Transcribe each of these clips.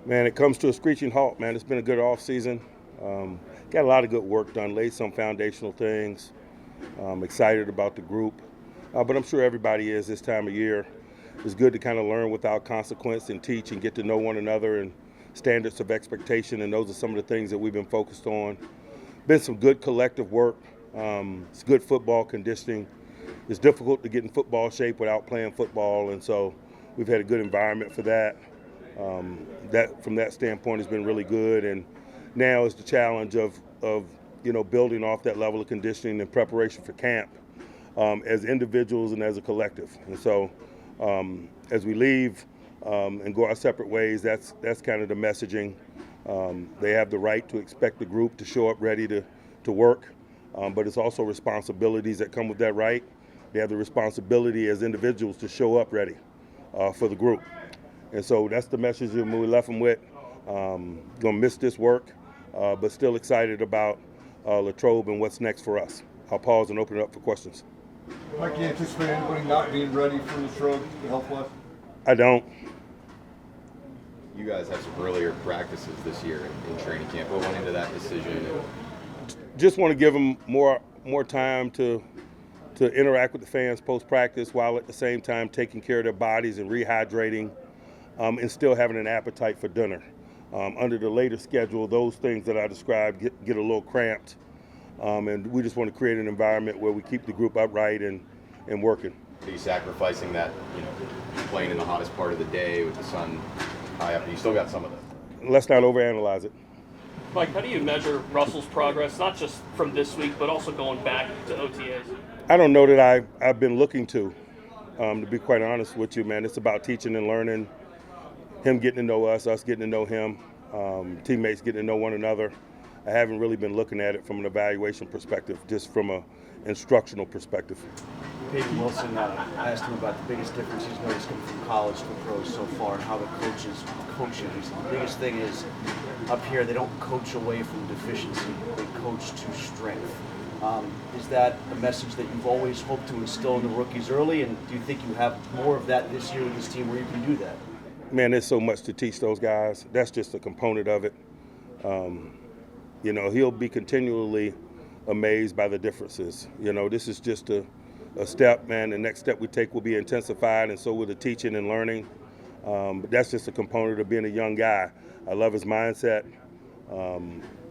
Man, it comes to a screeching halt, man. It's been a good off season. Got a lot of good work done, laid some foundational things. Excited about the group. But I'm sure everybody is this time of year. It's good to kind of learn without consequence and teach and get to know one another and standards of expectation. And those are some of the things that we've been focused on. Been some good collective work. It's good football conditioning. It's difficult to get in football shape without playing football. And so we've had a good environment for that. That from that standpoint has been really good, and now is the challenge of building off that level of conditioning in preparation for camp as individuals and as a collective. And so as we leave and go our separate ways, that's kind of the messaging. They have the right to expect the group to show up ready to work, but it's also responsibilities that come with that right. They have the responsibility as individuals to show up ready for the group. And so that's the message that we left them with. Gonna miss this work, but still excited about Latrobe and what's next for us. I'll pause and open it up for questions. Mike, do you anticipate anybody not being ready for Latrobe health-wise? I don't. You guys have some earlier practices this year in training camp. What went into that decision? Just want to give them more time to interact with the fans post-practice, while at the same time taking care of their bodies and rehydrating. And still having an appetite for dinner. Under the later schedule, those things that I described get a little cramped, and we just want to create an environment where we keep the group upright and working. Are you sacrificing that, playing in the hottest part of the day with the sun high up? You still got some of that. Let's not overanalyze it. Mike, how do you measure Russell's progress, not just from this week, but also going back to OTAs? I don't know that I've been looking to be quite honest with you, man. It's about teaching and learning. Him getting to know us getting to know him, teammates getting to know one another. I haven't really been looking at it from an evaluation perspective, just from an instructional perspective. Peyton Wilson, I asked him about the biggest difference he's noticed coming from college to pros so far and how the coaches coach him. He said the biggest thing is up here they don't coach away from deficiency, they coach to strength. Is that a message that you've always hoped to instill in the rookies early, and do you think you have more of that this year with this team where you can do that? Man, there's so much to teach those guys. That's just a component of it. He'll be continually amazed by the differences. This is just a step, man. The next step we take will be intensified, and so will the teaching and learning. But that's just a component of being a young guy. I love his mindset.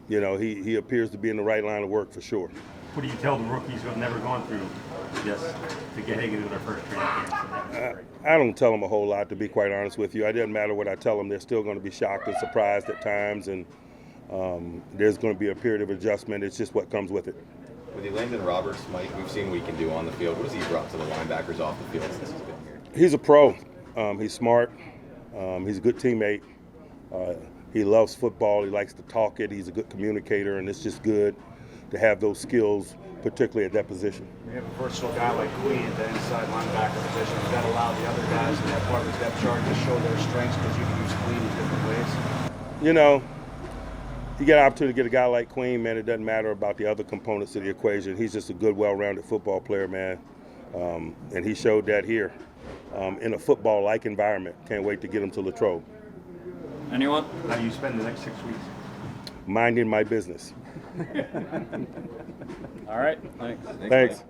He appears to be in the right line of work for sure. What do you tell the rookies who have never gone through this to get into their first training camp? I don't tell them a whole lot, to be quite honest with you. It doesn't matter what I tell them. They're still going to be shocked and surprised at times, and there's going to be a period of adjustment. It's just what comes with it. With Landon Roberts, Mike, we've seen what he can do on the field. What has he brought to the linebackers off the field since he's been here? He's a pro. He's smart. He's a good teammate. He loves football. He likes to talk it. He's a good communicator, and it's just good to have those skills, particularly at that position. We have a versatile guy like Queen at the inside linebacker position. Does that allow the other guys in that part of the depth chart to show their strengths because you can use Queen in different ways? You get an opportunity to get a guy like Queen, man. It doesn't matter about the other components of the equation. He's just a good, well-rounded football player, man. And he showed that here in a football-like environment. Can't wait to get him to Latrobe. Anyone? How do you spend the next 6 weeks? Minding my business. All right. Thanks.